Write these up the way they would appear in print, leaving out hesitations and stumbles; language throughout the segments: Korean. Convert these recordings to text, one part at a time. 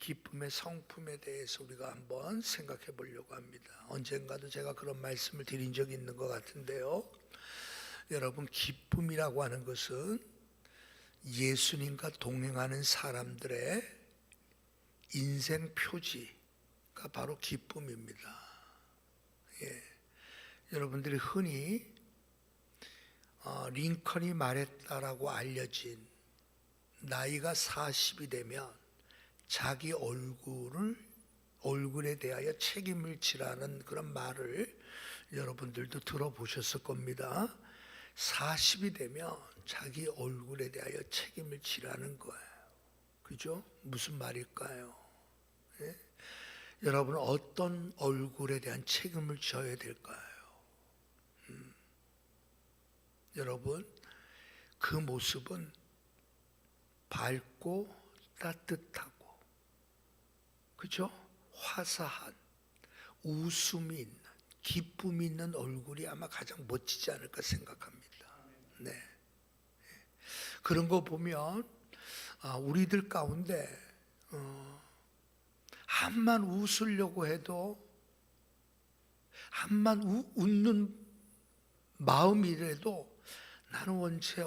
기쁨의 성품에 대해서 우리가 한번 생각해 보려고 합니다. 언젠가도 제가 그런 말씀을 드린 적이 있는 것 같은데요. 여러분, 기쁨이라고 하는 것은 예수님과 동행하는 사람들의 인생 표지가 바로 기쁨입니다. 여러분들이 흔히 링컨이 말했다라고 알려진 나이가 40이 되면 자기 얼굴에 대하여 책임을 지라는 그런 말을 여러분들도 들어보셨을 겁니다. 40이 되면 자기 얼굴에 대하여 책임을 지라는 거예요. 그죠? 무슨 말일까요? 여러분은 어떤 얼굴에 대한 책임을 져야 될까요? 여러분, 그 모습은 밝고 따뜻하고, 그죠? 화사한, 웃음이 있는, 기쁨이 있는 얼굴이 아마 가장 멋지지 않을까 생각합니다. 네. 그런 거 보면 우리들 가운데 한만 웃으려고 해도, 한만 웃는 마음이라도 나는 원체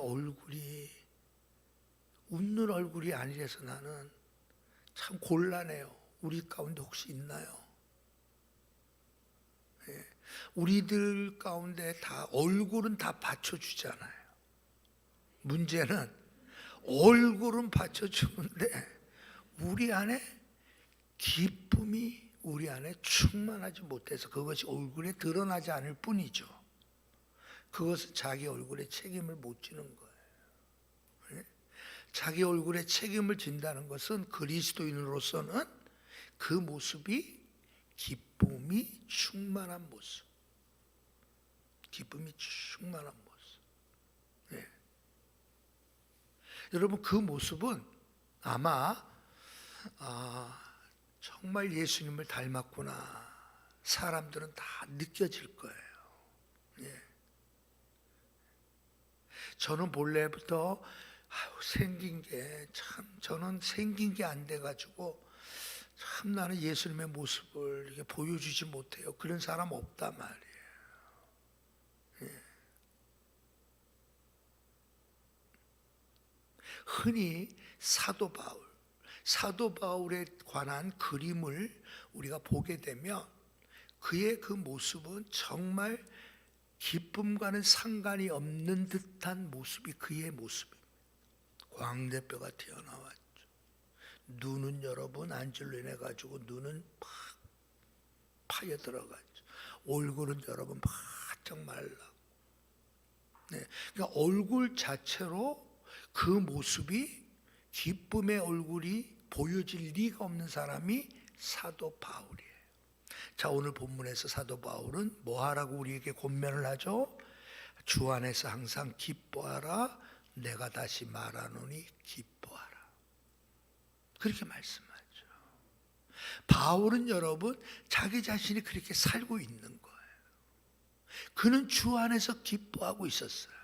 웃는 얼굴이 아니라서 나는 참 곤란해요. 우리 가운데 혹시 있나요? 우리들 가운데 다 얼굴은 다 받쳐주잖아요. 문제는 얼굴은 받쳐주는데 우리 안에 기쁨이 우리 안에 충만하지 못해서 그것이 얼굴에 드러나지 않을 뿐이죠. 그것은 자기 얼굴에 책임을 못 지는 거예요. 자기 얼굴에 책임을 진다는 것은 그리스도인으로서는 그 모습이 기쁨이 충만한 모습. 기쁨이 충만한 모습. 여러분, 그 모습은 아마 정말 예수님을 닮았구나. 사람들은 다 느껴질 거예요. 저는 본래부터 생긴 게 저는 생긴 게 안 돼가지고 참 나는 예수님의 모습을 이렇게 보여주지 못해요. 그런 사람 없단 말이에요. 흔히 사도 바울에 관한 그림을 우리가 보게 되면 그의 그 모습은 정말 기쁨과는 상관이 없는 듯한 모습이 그의 모습입니다. 광대뼈가 튀어나왔죠. 눈은 여러분 안질로 인해 가지고 눈은 팍 파여 들어갔죠. 얼굴은 여러분 바짝 말라. 그러니까 얼굴 자체로 그 모습이 기쁨의 얼굴이 보여질 리가 없는 사람이 사도 바울이에요. 자, 오늘 본문에서 사도 바울은 뭐 하라고 우리에게 권면을 하죠? 주 안에서 항상 기뻐하라. 내가 다시 말하노니 기뻐하라. 그렇게 말씀하죠. 바울은 여러분 자기 자신이 그렇게 살고 있는 거예요. 그는 주 안에서 기뻐하고 있었어요.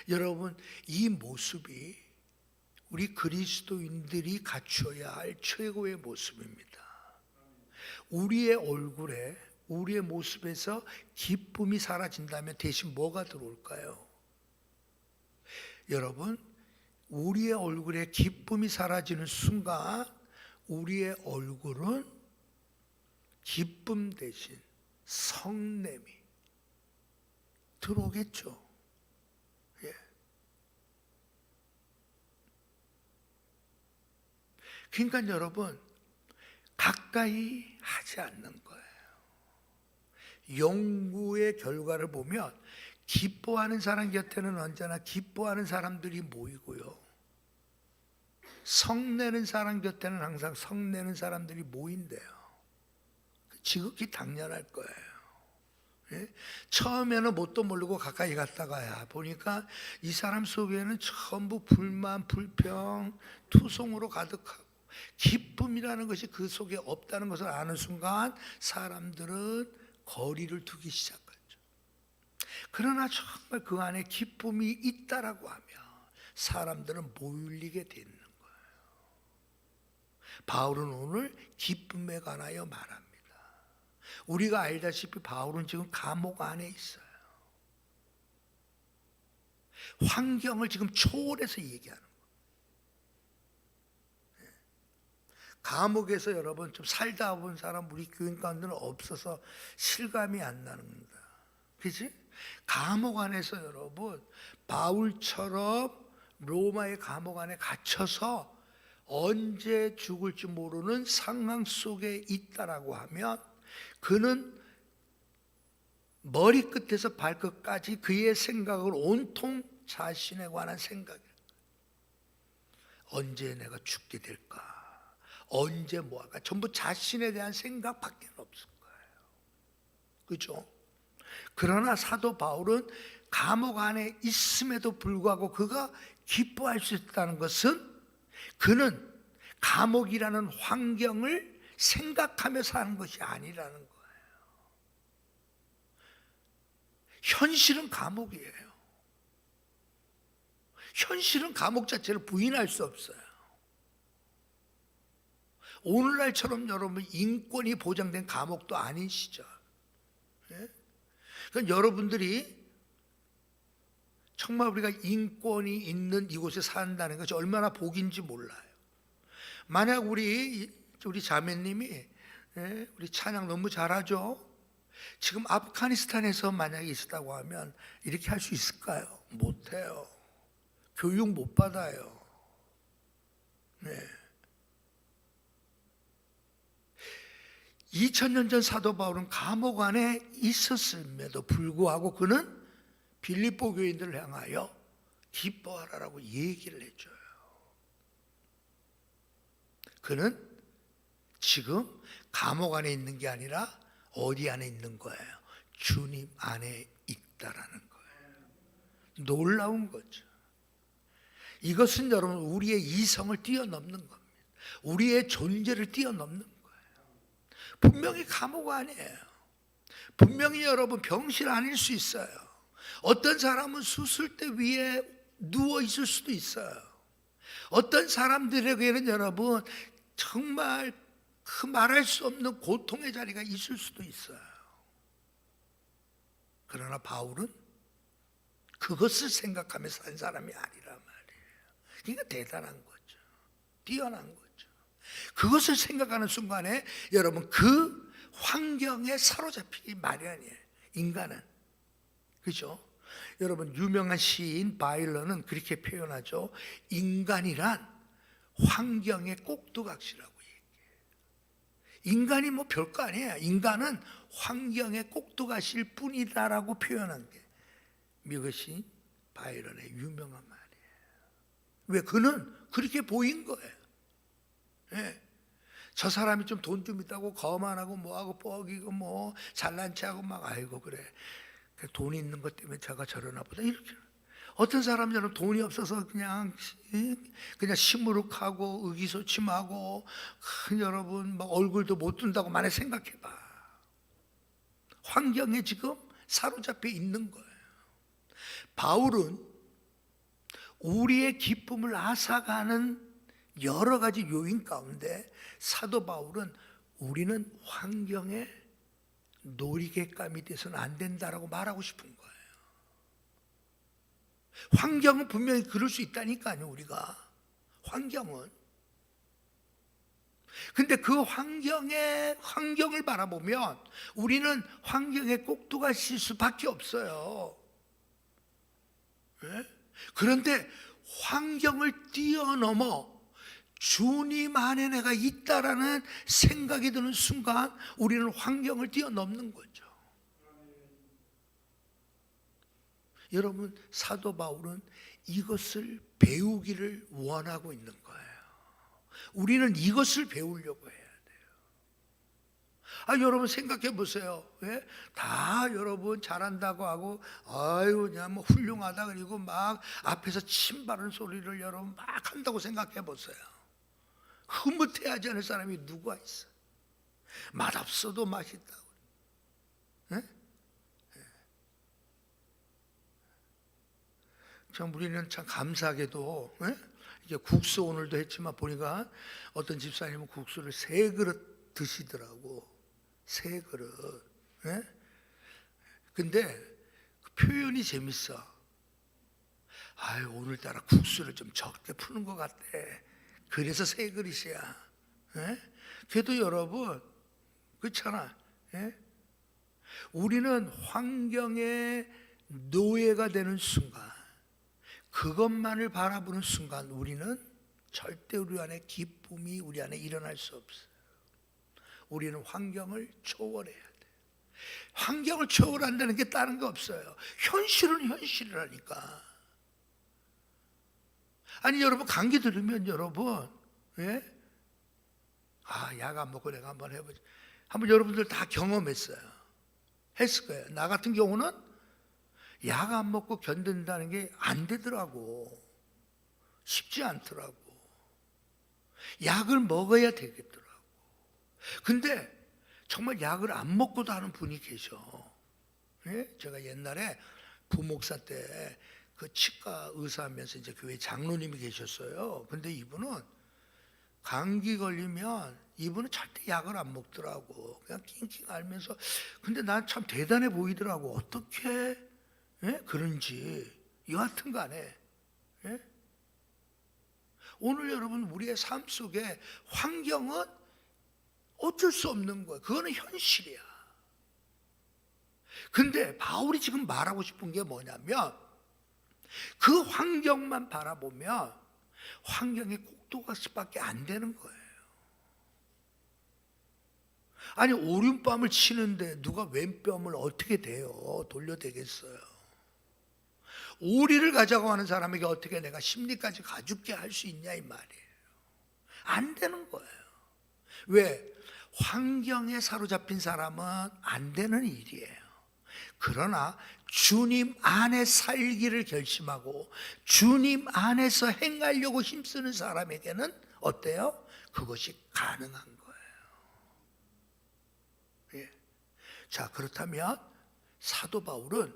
여러분, 이 모습이 우리 그리스도인들이 갖춰야 할 최고의 모습입니다. 우리의 얼굴에, 우리의 모습에서 기쁨이 사라진다면 대신 뭐가 들어올까요? 여러분, 우리의 얼굴에 기쁨이 사라지는 순간 우리의 얼굴은 기쁨 대신 성냄이 들어오겠죠. 그러니까 여러분, 가까이 하지 않는 거예요. 연구의 결과를 보면 기뻐하는 사람 곁에는 언제나 기뻐하는 사람들이 모이고요, 성내는 사람 곁에는 항상 성내는 사람들이 모인대요. 지극히 당연할 거예요. 처음에는 뭣도 모르고 가까이 갔다가 보니까 이 사람 속에는 전부 불만, 불평, 투성으로 가득하고 기쁨이라는 것이 그 속에 없다는 것을 아는 순간 사람들은 거리를 두기 시작하죠. 그러나 정말 그 안에 기쁨이 있다라고 하면 사람들은 몰리게 되는 거예요. 바울은 오늘 기쁨에 관하여 말합니다. 우리가 알다시피 바울은 지금 감옥 안에 있어요. 환경을 지금 초월해서 얘기하는 거예요. 감옥에서 여러분 좀 살다 본 사람 우리 교인 가운데는 없어서 실감이 안 나는다. 그렇지? 감옥 안에서 여러분 바울처럼 로마의 감옥 안에 갇혀서 언제 죽을지 모르는 상황 속에 있다라고 하면 그는 머리끝에서 발끝까지 그의 생각을 온통 자신에 관한 생각이에요. 언제 내가 죽게 될까? 언제 뭐할까? 전부 자신에 대한 생각밖에 없을 거예요. 그렇죠? 그러나 사도 바울은 감옥 안에 있음에도 불구하고 그가 기뻐할 수 있다는 것은 그는 감옥이라는 환경을 생각하며 사는 것이 아니라는 거예요. 현실은 감옥이에요. 현실은 감옥 자체를 부인할 수 없어요. 오늘날처럼 여러분 인권이 보장된 감옥도 아닌 시절. 그러니까 여러분들이 정말 우리가 인권이 있는 이곳에 산다는 것이 얼마나 복인지 몰라요. 만약 우리 자매님이 우리 찬양 너무 잘하죠? 지금 아프가니스탄에서 만약에 있었다고 하면 이렇게 할 수 있을까요? 못해요. 교육 못 받아요. 네. 2000년 전 사도 바울은 감옥 안에 있었음에도 불구하고 그는 빌립보 교인들을 향하여 기뻐하라라고 얘기를 해줘요. 그는 지금 감옥 안에 있는 게 아니라 어디 안에 있는 거예요? 주님 안에 있다라는 거예요. 놀라운 거죠. 이것은 여러분 우리의 이성을 뛰어넘는 겁니다. 우리의 존재를 뛰어넘는 거예요. 분명히 감옥 아니에요. 분명히 여러분 병실 아닐 수 있어요. 어떤 사람은 수술대 위에 누워 있을 수도 있어요. 어떤 사람들에게는 여러분 정말 그 말할 수 없는 고통의 자리가 있을 수도 있어요. 그러나 바울은 그것을 생각하면서 산 사람이 아니란 말이에요. 그러니까 대단한 거죠. 뛰어난 거죠. 그것을 생각하는 순간에 여러분 그 환경에 사로잡히기 마련이에요. 인간은. 그렇죠? 여러분 유명한 시인 바일런은 그렇게 표현하죠. 인간이란 환경의 꼭두각시라고 얘기해요. 인간이 뭐 별거 아니에요. 인간은 환경의 꼭두각시일 뿐이다라고 표현한 게 미국 시인 바일런의 유명한 말이에요. 왜? 그는 그렇게 보인 거예요. 예. 저 사람이 좀 돈 좀 있다고 거만하고 뭐하고 뻐기고 뭐 잘난 체하고 막 아이고 그래 돈 있는 것 때문에 제가 저러나 보다 이렇게. 어떤 사람들은 돈이 없어서 그냥 시무룩하고 의기소침하고 여러분 막 얼굴도 못 든다고 만약 생각해봐. 환경에 지금 사로잡혀 있는 거예요. 바울은 우리의 기쁨을 앗아가는 여러 가지 요인 가운데 사도 바울은 우리는 환경에 놀이개감이 돼서는 안 된다라고 말하고 싶은 거예요. 환경은 분명히 그럴 수 있다니까요. 우리가 환경은. 근데 그 환경을 바라보면 우리는 환경에 꼭두각시일 수밖에 없어요. 네? 그런데 환경을 뛰어넘어 주님 안에 내가 있다라는 생각이 드는 순간 우리는 환경을 뛰어넘는 거죠. 여러분 사도 바울은 이것을 배우기를 원하고 있는 거예요. 우리는 이것을 배우려고 해야 돼요. 여러분 생각해 보세요. 예? 다 여러분 잘한다고 하고 아유 그냥 뭐 훌륭하다 그리고 막 앞에서 침 바른 소리를 여러분 막 한다고 생각해 보세요. 흐뭇해하지 않을 사람이 누가 있어? 맛없어도 맛있다고. 예? 참 우리는 참 감사하게도 이제 국수 오늘도 했지만 보니까 어떤 집사님은 국수를 3그릇 드시더라고. 3그릇. 예? 근데 그 표현이 재밌어. 아유, 오늘따라 국수를 좀 적게 푸는 것 같대. 그래서 3그릇이야. 예? 그래도 여러분, 그렇잖아. 예? 우리는 환경의 노예가 되는 순간, 그것만을 바라보는 순간 우리는 절대 우리 안에 기쁨이 우리 안에 일어날 수 없어요. 우리는 환경을 초월해야 돼. 환경을 초월한다는 게 다른 거 없어요. 현실은 현실이라니까. 아니 여러분, 감기 들으면 여러분, 예? 약 안 먹고 내가 한번 해보지. 한번 여러분들 다 경험했어요. 했을 거예요. 나 같은 경우는 약 안 먹고 견딘다는 게 안 되더라고. 쉽지 않더라고. 약을 먹어야 되겠더라고. 근데 정말 약을 안 먹고도 하는 분이 계셔. 예? 제가 옛날에 부목사 때 그 치과 의사하면서 이제 교회 장로님이 계셨어요. 근데 이분은 감기 걸리면 이분은 절대 약을 안 먹더라고. 그냥 낑낑 앓면서. 근데 난 참 대단해 보이더라고. 어떻게 그런지. 여하튼 간에 오늘 여러분 우리의 삶 속에 환경은 어쩔 수 없는 거예요. 그거는 현실이야. 근데 바울이 지금 말하고 싶은 게 뭐냐면 그 환경만 바라보면 환경이 꼭두각시밖에 안 되는 거예요. 아니 오륜밤을 치는데 누가 왼뺨을 어떻게 대요? 돌려대겠어요? 오리를 가져가고 하는 사람에게 어떻게 내가 심리까지 가죽게 할 수 있냐 이 말이에요. 안 되는 거예요. 왜? 환경에 사로잡힌 사람은 안 되는 일이에요. 그러나 주님 안에 살기를 결심하고 주님 안에서 행하려고 힘쓰는 사람에게는 어때요? 그것이 가능한 거예요. 예. 자, 그렇다면 사도 바울은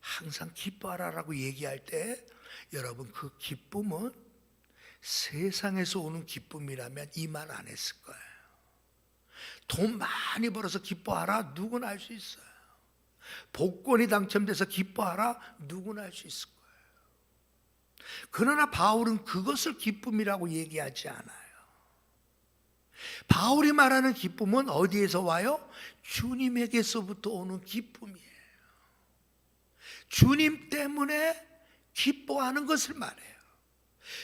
항상 기뻐하라라고 얘기할 때 여러분 그 기쁨은 세상에서 오는 기쁨이라면 이 말 안 했을 거예요. 돈 많이 벌어서 기뻐하라 누구나 할 수 있어요. 복권이 당첨돼서 기뻐하라 누구나 할 수 있을 거예요. 그러나 바울은 그것을 기쁨이라고 얘기하지 않아요. 바울이 말하는 기쁨은 어디에서 와요? 주님에게서부터 오는 기쁨이에요. 주님 때문에 기뻐하는 것을 말해요.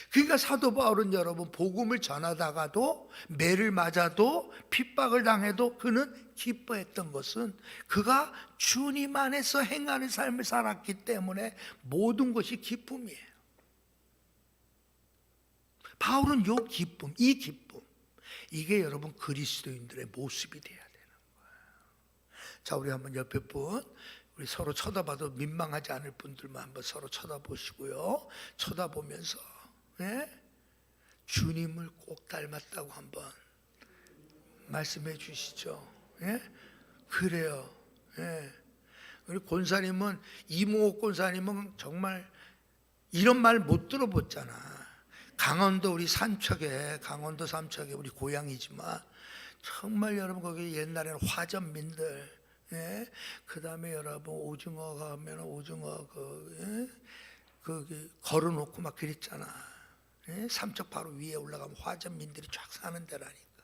그러니까 사도 바울은 여러분 복음을 전하다가도 매를 맞아도 핍박을 당해도 그는 기뻐했던 것은 그가 주님 안에서 행하는 삶을 살았기 때문에 모든 것이 기쁨이에요. 바울은 이 기쁨, 이게 여러분 그리스도인들의 모습이 돼야 되는 거예요. 자, 우리 한번 옆에 분, 우리 서로 쳐다봐도 민망하지 않을 분들만 한번 서로 쳐다보시고요. 쳐다보면서 주님을 꼭 닮았다고 한번 말씀해 주시죠. 그래요. 우리 권사님은, 이몽옥 권사님은 정말 이런 말 못 들어봤잖아. 강원도 우리 삼척에, 강원도 삼척에 우리 고향이지만 정말 여러분 거기 옛날에는 화전민들, 그 다음에 여러분 오징어 가면 오징어 걸어놓고 막 그랬잖아. 삼척 바로 위에 올라가면 화전민들이 쫙 사는 데라니까.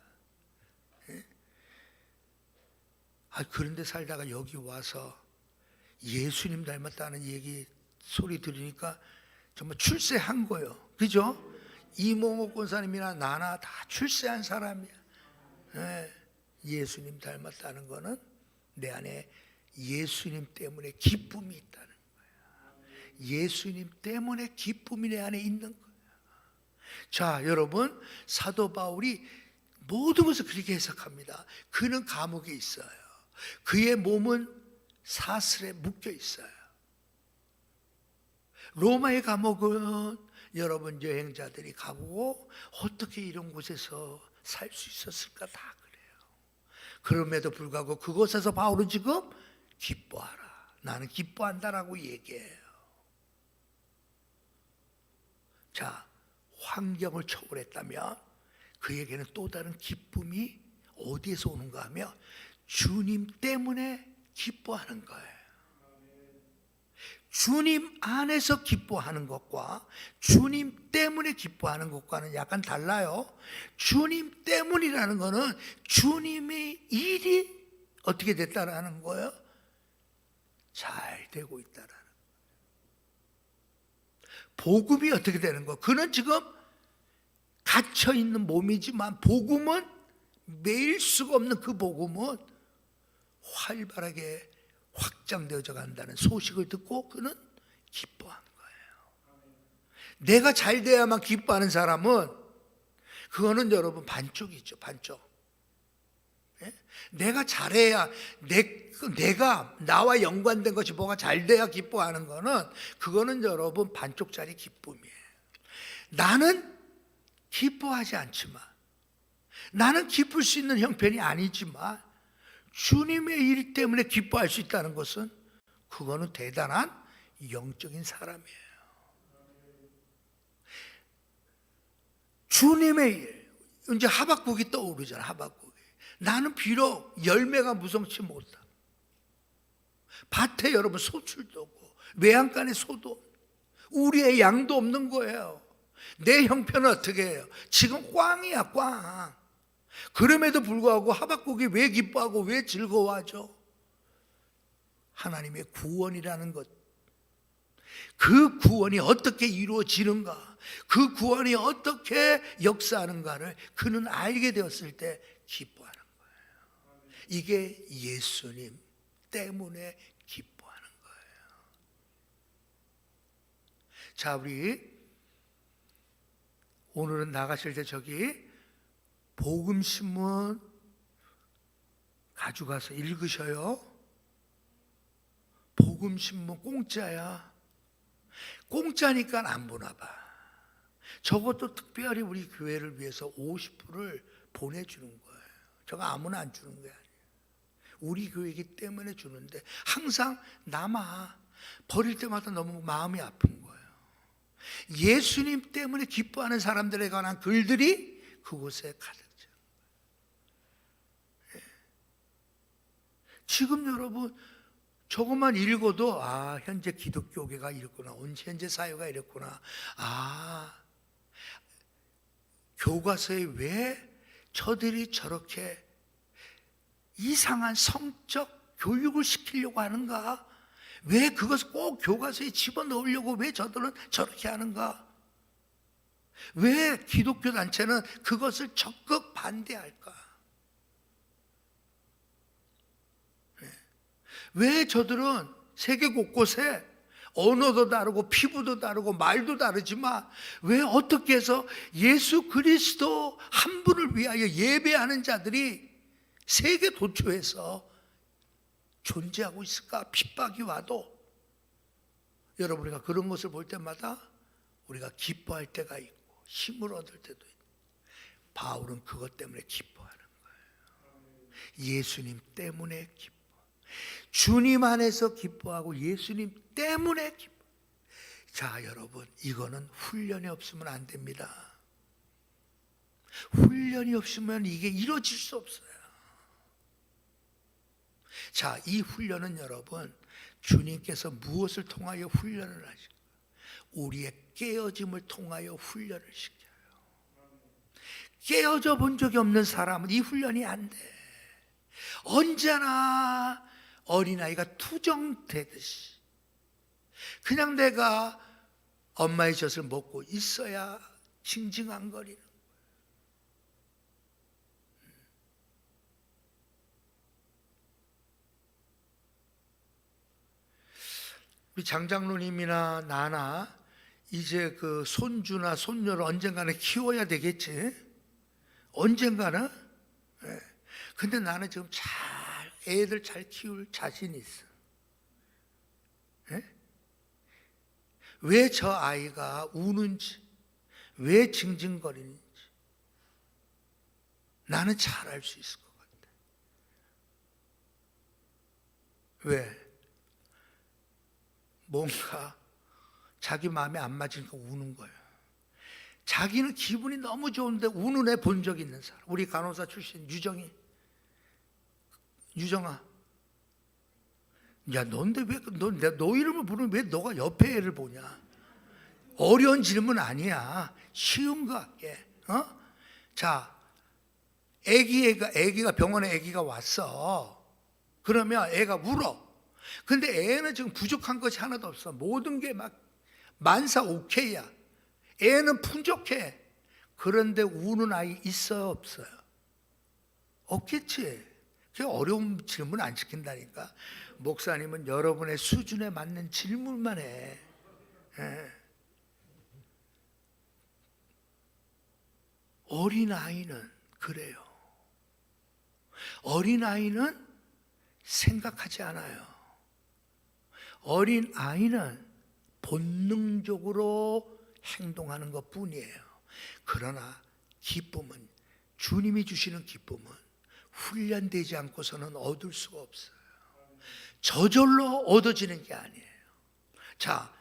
그런데 살다가 여기 와서 예수님 닮았다는 얘기 소리 들으니까 정말 출세한 거예요. 그죠? 이몽옥 권사님이나 나나 다 출세한 사람이야. 예수님 닮았다는 거는 내 안에 예수님 때문에 기쁨이 있다는 거야. 예수님 때문에 기쁨이 내 안에 있는 거야. 자, 여러분, 사도 바울이 모든 것을 그렇게 해석합니다. 그는 감옥에 있어요. 그의 몸은 사슬에 묶여 있어요. 로마의 감옥은 여러분 여행자들이 가보고 어떻게 이런 곳에서 살 수 있었을까 다 그래요. 그럼에도 불구하고 그곳에서 바울은 지금 기뻐하라, 나는 기뻐한다라고 얘기해요. 자, 환경을 초월했다면 그에게는 또 다른 기쁨이 어디에서 오는가 하면 주님 때문에 기뻐하는 거예요. 주님 안에서 기뻐하는 것과 주님 때문에 기뻐하는 것과는 약간 달라요. 주님 때문이라는 것은 주님의 일이 어떻게 됐다라는 거예요? 잘 되고 있다라는 거예요. 복음이 어떻게 되는 거예요? 그는 지금 갇혀있는 몸이지만 복음은 매일 수가 없는 그 복음은 활발하게 확장되어져 간다는 소식을 듣고 그는 기뻐한 거예요. 내가 잘 돼야만 기뻐하는 사람은 그거는 여러분 반쪽이죠. 반쪽. 예? 내가 잘해야 내가 나와 연관된 것이 뭐가 잘 돼야 기뻐하는 거는 그거는 여러분 반쪽짜리 기쁨이에요. 나는 기뻐하지 않지만 나는 기쁠 수 있는 형편이 아니지만 주님의 일 때문에 기뻐할 수 있다는 것은 그거는 대단한 영적인 사람이에요. 주님의 일. 이제 하박국이 떠오르잖아. 하박국이. 나는 비록 열매가 무성치 못하. 밭에 여러분 소출도 없고 외양간에 소도 없고 우리의 양도 없는 거예요. 내 형편은 어떻게 해요? 지금 꽝이야, 꽝. 그럼에도 불구하고 하박국이 왜 기뻐하고 왜 즐거워하죠? 하나님의 구원이라는 것, 그 구원이 어떻게 이루어지는가, 그 구원이 어떻게 역사하는가를 그는 알게 되었을 때 기뻐하는 거예요. 이게 예수님 때문에 기뻐하는 거예요. 자, 우리 오늘은 나가실 때 저기 복음신문 가져가서 읽으셔요. 복음신문 공짜야. 공짜니까 안 보나 봐. 저것도 특별히 우리 교회를 위해서 50불을 보내주는 거예요. 저거 아무나 안 주는 게 아니에요. 우리 교회이기 때문에 주는데 항상 남아. 버릴 때마다 너무 마음이 아픈 거예요. 예수님 때문에 기뻐하는 사람들에 관한 글들이 그곳에 가득 차는 거예요. 지금 여러분 저것만 읽어도 현재 기독교계가 이렇구나, 현재 사회가 이랬구나, 교과서에 왜 저들이 저렇게 이상한 성적 교육을 시키려고 하는가, 왜 그것을 꼭 교과서에 집어넣으려고 왜 저들은 저렇게 하는가, 왜 기독교 단체는 그것을 적극 반대할까, 왜 저들은 세계 곳곳에 언어도 다르고 피부도 다르고 말도 다르지만 왜 어떻게 해서 예수 그리스도 한 분을 위하여 예배하는 자들이 세계 도처에서 존재하고 있을까? 핍박이 와도 여러분, 우리가 그런 것을 볼 때마다 우리가 기뻐할 때가 있고 힘을 얻을 때도 있고, 바울은 그것 때문에 기뻐하는 거예요. 예수님 때문에 기뻐. 주님 안에서 기뻐하고 예수님 때문에 기뻐. 자, 여러분, 이거는 훈련이 없으면 안 됩니다. 훈련이 없으면 이게 이루어질 수 없어요. 자, 이 훈련은 여러분, 주님께서 무엇을 통하여 훈련을 하실까? 우리의 깨어짐을 통하여 훈련을 시켜요. 깨어져 본 적이 없는 사람은 이 훈련이 안 돼. 언제나 어린아이가 투정되듯이 그냥 내가 엄마의 젖을 먹고 있어야 징징한거리는 거예요. 우리 장장로님이나 나나 이제 그 손주나 손녀를 언젠가는 키워야 되겠지. 언젠가는. 근데 나는 지금 애들 잘 키울 자신이 있어. 왜 저 아이가 우는지, 왜 징징거리는지 나는 잘 알 수 있을 것 같아. 왜? 뭔가 자기 마음에 안 맞으니까 우는 거예요. 자기는 기분이 너무 좋은데 우는 애 본 적 있는 사람. 우리 간호사 출신 유정아, 야, 넌데 왜 너 이름을 부르면 왜 너가 옆에 애를 보냐? 어려운 질문 아니야. 쉬운 거 할게. 자, 애기가 병원에 애기가 왔어. 그러면 애가 울어. 근데 애는 지금 부족한 것이 하나도 없어. 모든 게 막 만사 오케이야. 애는 풍족해. 그런데 우는 아이 있어요, 없어요? 없겠지. 그 어려운 질문 안 시킨다니까. 목사님은 여러분의 수준에 맞는 질문만 해. 어린아이는 그래요. 어린아이는 생각하지 않아요. 어린아이는 본능적으로 행동하는 것 뿐이에요. 그러나 기쁨은, 주님이 주시는 기쁨은 훈련되지 않고서는 얻을 수가 없어요. 저절로 얻어지는 게 아니에요. 자,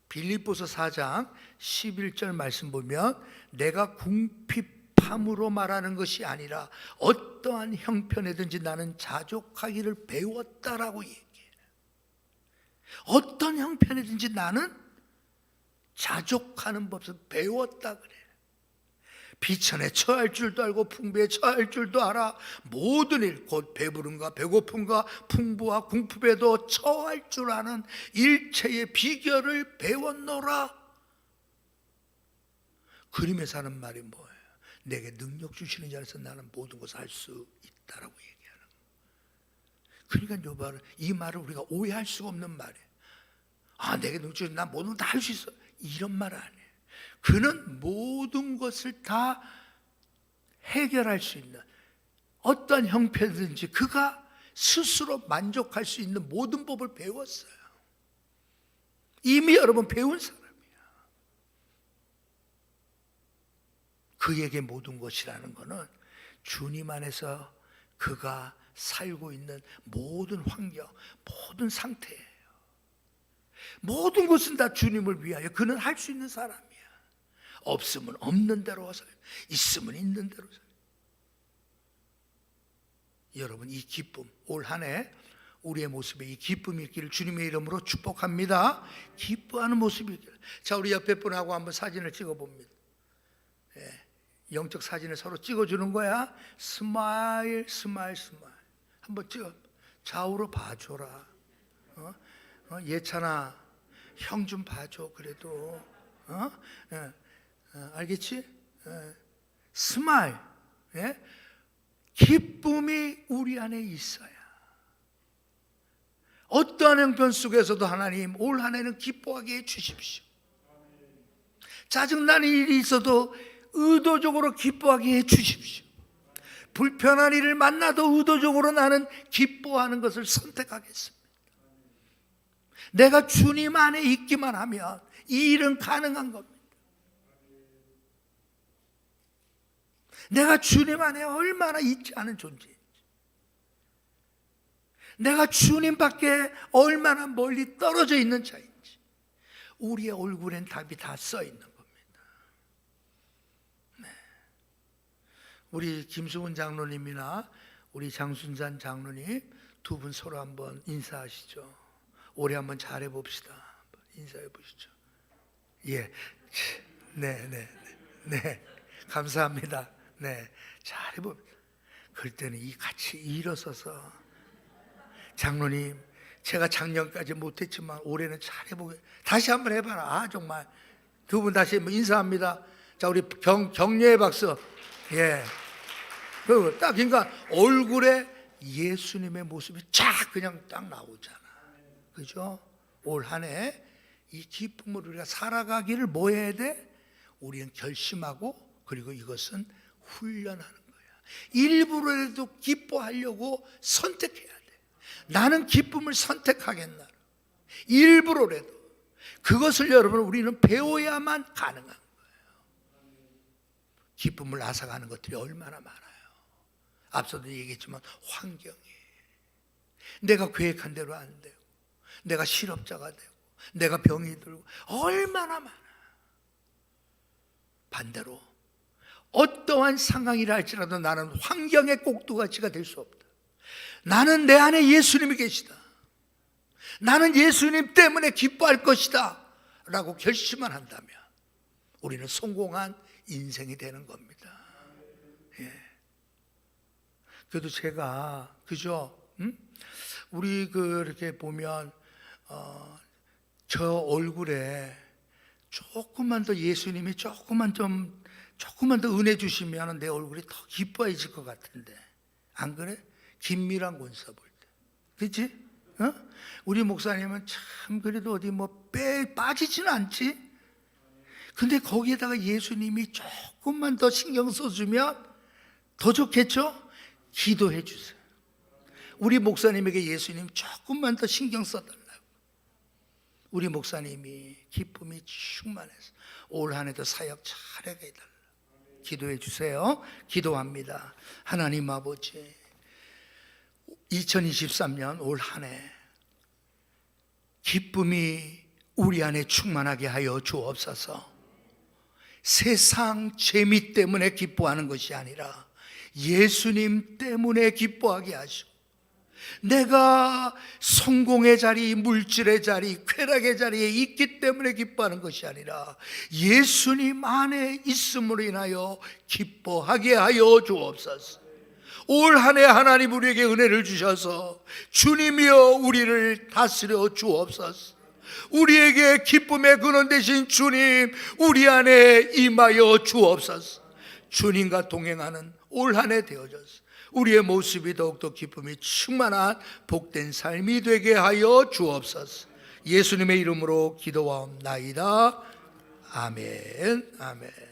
빌립보서 4장 11절 말씀 보면 내가 궁핍함으로 말하는 것이 아니라 어떠한 형편에든지 나는 자족하기를 배웠다라고 얘기해요. 어떤 형편에든지 나는 자족하는 법을 배웠다 그래요. 비천에 처할 줄도 알고 풍부에 처할 줄도 알아. 모든 일, 곧 배부름과 배고픔과 풍부와 궁핍에도 처할 줄 아는 일체의 비결을 배웠노라. 그림에서 하는 말이 뭐예요? 내게 능력 주시는 자 안에서 나는 모든 것을 할 수 있다라고 얘기하는 거예요. 그러니까 이 말을 우리가 오해할 수가 없는 말이에요. 아, 내게 능력 주시는 난 모든 걸 다 할 수 있어, 이런 말 아니에요. 그는 모든 것을 다 해결할 수 있는, 어떤 형편이든지 그가 스스로 만족할 수 있는 모든 법을 배웠어요. 이미 여러분 배운 사람이야. 그에게 모든 것이라는 것은 주님 안에서 그가 살고 있는 모든 환경, 모든 상태예요. 모든 것은 다 주님을 위하여 그는 할 수 있는 사람이야. 없으면 없는 대로 살아요. 있으면 있는 대로 살아요. 여러분, 이 기쁨, 올 한 해 우리의 모습에 이 기쁨이 있기를 주님의 이름으로 축복합니다. 기뻐하는 모습이 있기를. 자, 우리 옆에 분하고 한번 사진을 찍어봅니다. 영적 사진을 서로 찍어주는 거야. 스마일, 스마일, 스마일. 한번 찍어. 좌우로 봐줘라. 예찬아, 형 좀 봐줘. 그래도 알겠지? 스마일. 기쁨이 우리 안에 있어야, 어떠한 형편 속에서도 하나님 올 한 해는 기뻐하게 해주십시오. 짜증나는 일이 있어도 의도적으로 기뻐하게 해주십시오. 불편한 일을 만나도 의도적으로 나는 기뻐하는 것을 선택하겠습니다. 내가 주님 안에 있기만 하면 이 일은 가능한 겁니다. 내가 주님 안에 얼마나 있지 않은 존재인지, 내가 주님 밖에 얼마나 멀리 떨어져 있는 자인지 우리의 얼굴엔 답이 다 써 있는 겁니다. 우리 김수훈 장로님이나 우리 장순잔 장로님 두 분 서로 한번 인사하시죠. 올해 한번 잘해 봅시다. 인사해 보시죠. 예, 네, 감사합니다. 네, 잘해 봅니다. 그럴 때는 같이 일어서서, 장로님, 제가 작년까지 못했지만 올해는 잘해보게, 다시 한번 해봐라. 정말 두 분 다시 인사합니다. 자, 우리 격려의 박수. 예. 그러니까 얼굴에 예수님의 모습이 쫙 그냥 딱 나오잖아. 그죠? 올 한 해 이 기쁨을 우리가 살아가기를 뭐 해야 돼? 우리는 결심하고, 그리고 이것은 훈련하는 거야. 일부러라도 기뻐하려고 선택해야 돼. 나는 기쁨을 선택하겠나. 일부러라도. 그것을 여러분 우리는 배워야만 가능한 거예요. 기쁨을 앗아가는 것들이 얼마나 많아요. 앞서도 얘기했지만 환경이, 내가 계획한 대로 안 되고, 내가 실업자가 되고, 내가 병이 들고, 얼마나 많아. 반대로 어떠한 상황이라 할지라도 나는 환경의 꼭두가치가 될 수 없다. 나는 내 안에 예수님이 계시다. 나는 예수님 때문에 기뻐할 것이다 라고 결심만 한다면 우리는 성공한 인생이 되는 겁니다. 예. 그래도 제가 그죠? 우리 이렇게 보면 저 얼굴에 조금만 더 예수님이 조금만 더 은혜 주시면 내 얼굴이 더 기뻐해질 것 같은데 안 그래? 김미랑 군사 볼 때, 그렇지? 우리 목사님은 참 그래도 어디 빠지지는 않지. 근데 거기에다가 예수님이 조금만 더 신경 써주면 더 좋겠죠? 기도해 주세요. 우리 목사님에게 예수님 조금만 더 신경 써달라고. 우리 목사님이 기쁨이 충만해서 올 한 해도 사역 잘하게 해달라. 기도해 주세요. 기도합니다. 하나님 아버지, 2023년 올 한 해 기쁨이 우리 안에 충만하게 하여 주옵소서. 세상 재미 때문에 기뻐하는 것이 아니라 예수님 때문에 기뻐하게 하시고, 내가 성공의 자리, 물질의 자리, 쾌락의 자리에 있기 때문에 기뻐하는 것이 아니라 예수님 안에 있음으로 인하여 기뻐하게 하여 주옵소서. 올 한 해 하나님 우리에게 은혜를 주셔서 주님이여 우리를 다스려 주옵소서. 우리에게 기쁨의 근원 되신 주님, 우리 안에 임하여 주옵소서. 주님과 동행하는 올 한 해 되어져서 우리의 모습이 더욱더 기쁨이 충만한 복된 삶이 되게 하여 주옵소서. 예수님의 이름으로 기도하옵나이다. 아멘. 아멘.